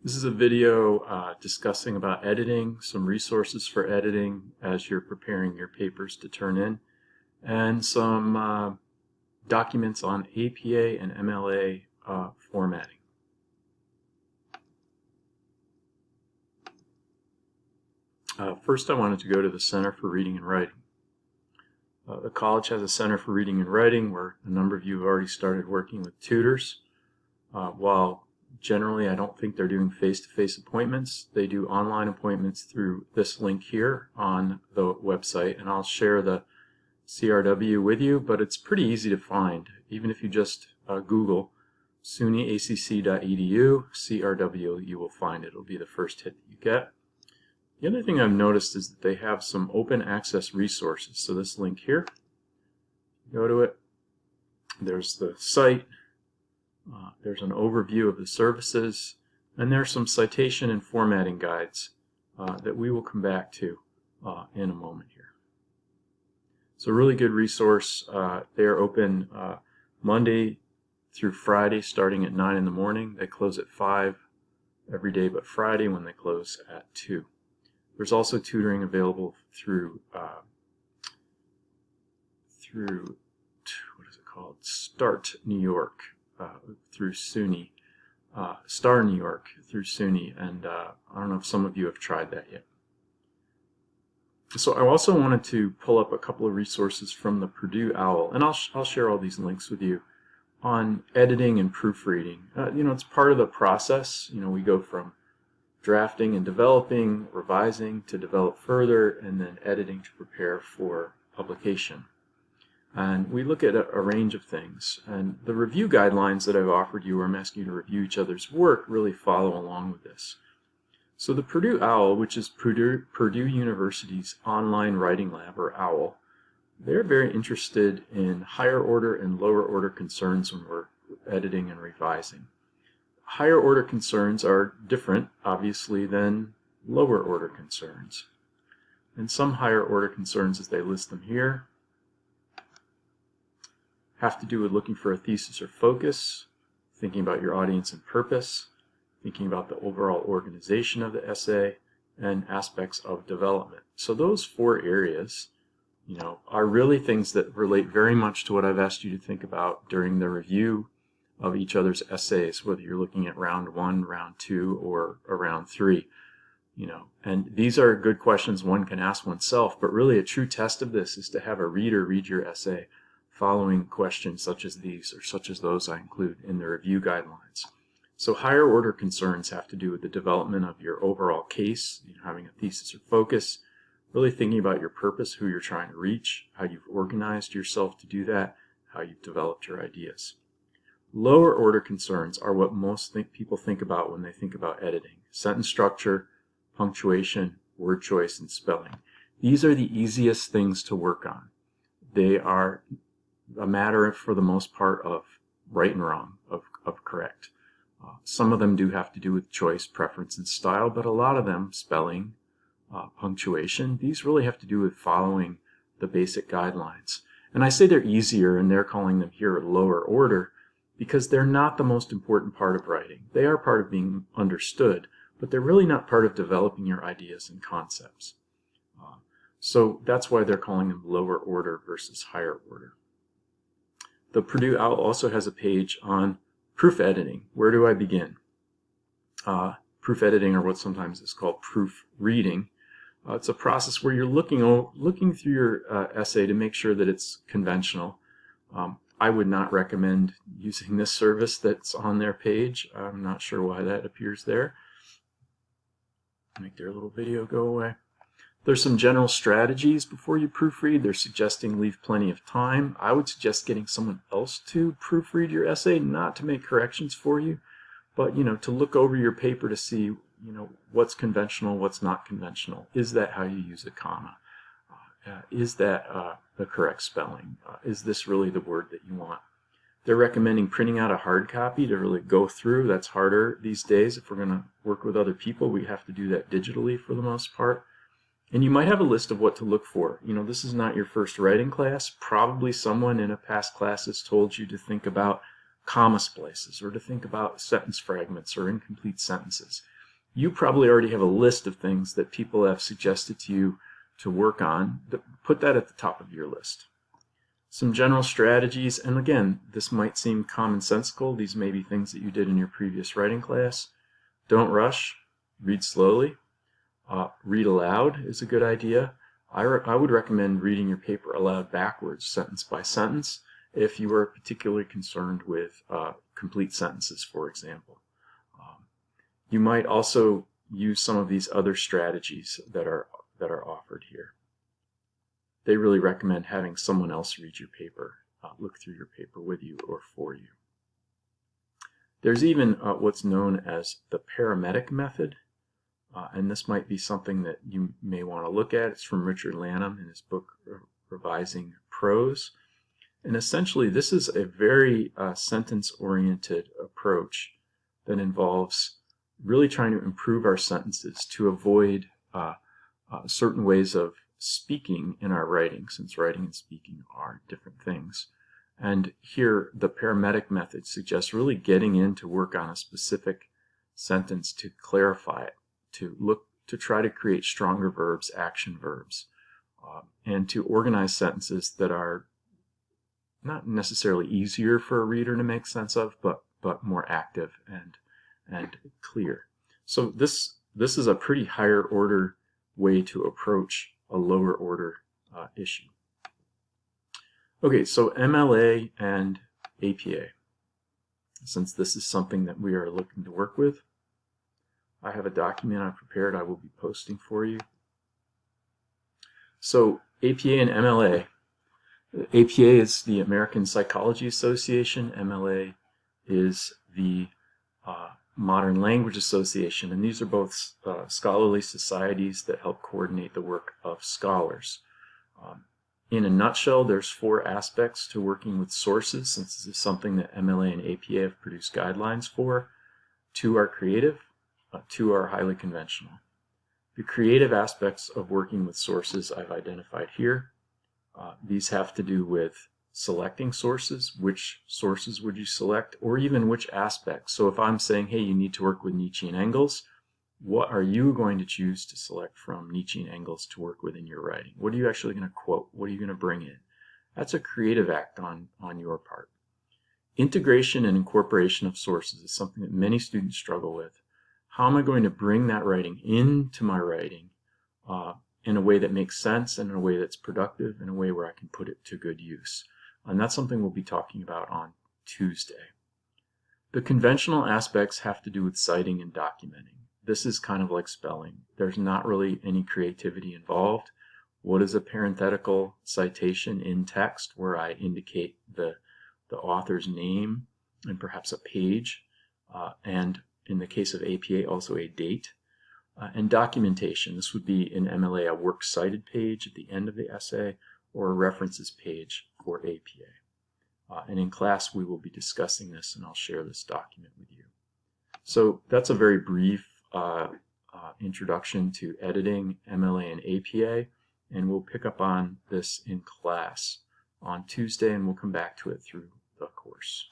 This is a video discussing about editing, some resources for editing as you're preparing your papers to turn in, and some documents on APA and MLA formatting. First, I wanted to go to the Center for Reading and Writing. The college has a Center for Reading and Writing where a number of you have already started working with tutors. While generally I don't think they're doing face-to-face appointments, they do online appointments through this link here on the website, and I'll share the CRW with you, but it's pretty easy to find. Even if you just Google sunyacc.edu CRW, you will find it. It'll be the first hit that you get. The other thing I've noticed is that they have some open access resources. So this link here, go to it, there's the site, there's an overview of the services, and there's some citation and formatting guides that we will come back to in a moment here. So a really good resource. They are open Monday through Friday starting at 9 in the morning. They close at 5 every day but Friday when they close at 2. There's also tutoring available through what is it called? Start New York through SUNY, Star New York through SUNY, and I don't know if some of you have tried that yet. So I also wanted to pull up a couple of resources from the Purdue OWL, and I'll share all these links with you on editing and proofreading. It's part of the process. We go from drafting and developing, revising to develop further, and then editing to prepare for publication. And we look at a range of things. And the review guidelines that I've offered you, where I'm asking you to review each other's work, really follow along with this. So the Purdue OWL, which is Purdue University's online writing lab, or OWL, they're very interested in higher order and lower order concerns when we're editing and revising. Higher order concerns are different, obviously, than lower order concerns. And some higher order concerns, as they list them here, have to do with looking for a thesis or focus, thinking about your audience and purpose, thinking about the overall organization of the essay, and aspects of development. So those 4 areas, are really things that relate very much to what I've asked you to think about during the review of each other's essays, whether you're looking at round 1, round 2, or round 3. And these are good questions one can ask oneself, but really a true test of this is to have a reader read your essay following questions such as these, or such as those I include in the review guidelines. So higher order concerns have to do with the development of your overall case, having a thesis or focus, really thinking about your purpose, who you're trying to reach, how you've organized yourself to do that, how you've developed your ideas. Lower order concerns are what most people think about when they think about editing: sentence structure, punctuation, word choice, and spelling. These are the easiest things to work on. They are a matter, for the most part, of right and wrong, of correct. Some of them do have to do with choice, preference, and style, but a lot of them, spelling, punctuation, these really have to do with following the basic guidelines. And I say they're easier, and they're calling them here lower order, because they're not the most important part of writing. They are part of being understood, but they're really not part of developing your ideas and concepts. So that's why they're calling them lower order versus higher order. The Purdue OWL also has a page on proof editing. Where do I begin? Proof editing, or what sometimes is called proofreading. It's a process where you're looking through your essay to make sure that it's conventional. I would not recommend using this service that's on their page. I'm not sure why that appears there. Make their little video go away. There's some general strategies before you proofread. They're suggesting leave plenty of time. I would suggest getting someone else to proofread your essay, not to make corrections for you, but to look over your paper to see what's conventional, what's not conventional. Is that how you use a comma? Is that the correct spelling? Is this really the word that you want? They're recommending printing out a hard copy to really go through. That's harder these days. If we're going to work with other people, we have to do that digitally for the most part. And you might have a list of what to look for. This is not your first writing class. Probably someone in a past class has told you to think about comma splices, or to think about sentence fragments or incomplete sentences. you probably already have a list of things that people have suggested to you to work on. Put that at the top of your list. Some general strategies, and again, this might seem commonsensical. These may be things that you did in your previous writing class. Don't rush. Read slowly. Read aloud is a good idea. I would recommend reading your paper aloud backwards, sentence by sentence, if you are particularly concerned with complete sentences, for example. You might also use some of these other strategies that are offered here. They really recommend having someone else read your paper, look through your paper with you or for you. There's even what's known as the Paramedic Method, and this might be something that you may want to look at. It's from Richard Lanham in his book Revising Prose. And essentially, this is a very sentence-oriented approach that involves really trying to improve our sentences to avoid certain ways of speaking in our writing, since writing and speaking are different things. And here, the Paramedic Method suggests really getting in to work on a specific sentence to clarify it, to try to create stronger verbs, action verbs, and to organize sentences that are not necessarily easier for a reader to make sense of, but more active and clear. So this is a pretty higher order way to approach a lower order issue. Okay, so MLA and APA. Since this is something that we are looking to work with, I have a document I prepared I will be posting for you. So APA and MLA. APA is the American Psychology Association. MLA is the Modern Language Association, and these are both scholarly societies that help coordinate the work of scholars. In a nutshell, there's 4 aspects to working with sources, since this is something that MLA and APA have produced guidelines for. 2 are creative, 2 are highly conventional. The creative aspects of working with sources I've identified here. These have to do with selecting sources. Which sources would you select, or even which aspects? So if I'm saying, hey, you need to work with Nietzsche and Engels, what are you going to choose to select from Nietzsche and Engels to work with in your writing? What are you actually going to quote? What are you going to bring in? That's a creative act on your part. Integration and incorporation of sources is something that many students struggle with. How am I going to bring that writing into my writing in a way that makes sense, and in a way that's productive, in a way where I can put it to good use? And that's something we'll be talking about on Tuesday. The conventional aspects have to do with citing and documenting. This is kind of like spelling. There's not really any creativity involved. What is a parenthetical citation in text, where I indicate the author's name and perhaps a page, and in the case of APA, also a date. And documentation. This would be in MLA a works cited page at the end of the essay, or a references page for APA. And in class we will be discussing this, and I'll share this document with you. So that's a very brief introduction to editing MLA and APA, and we'll pick up on this in class on Tuesday, and we'll come back to it through the course.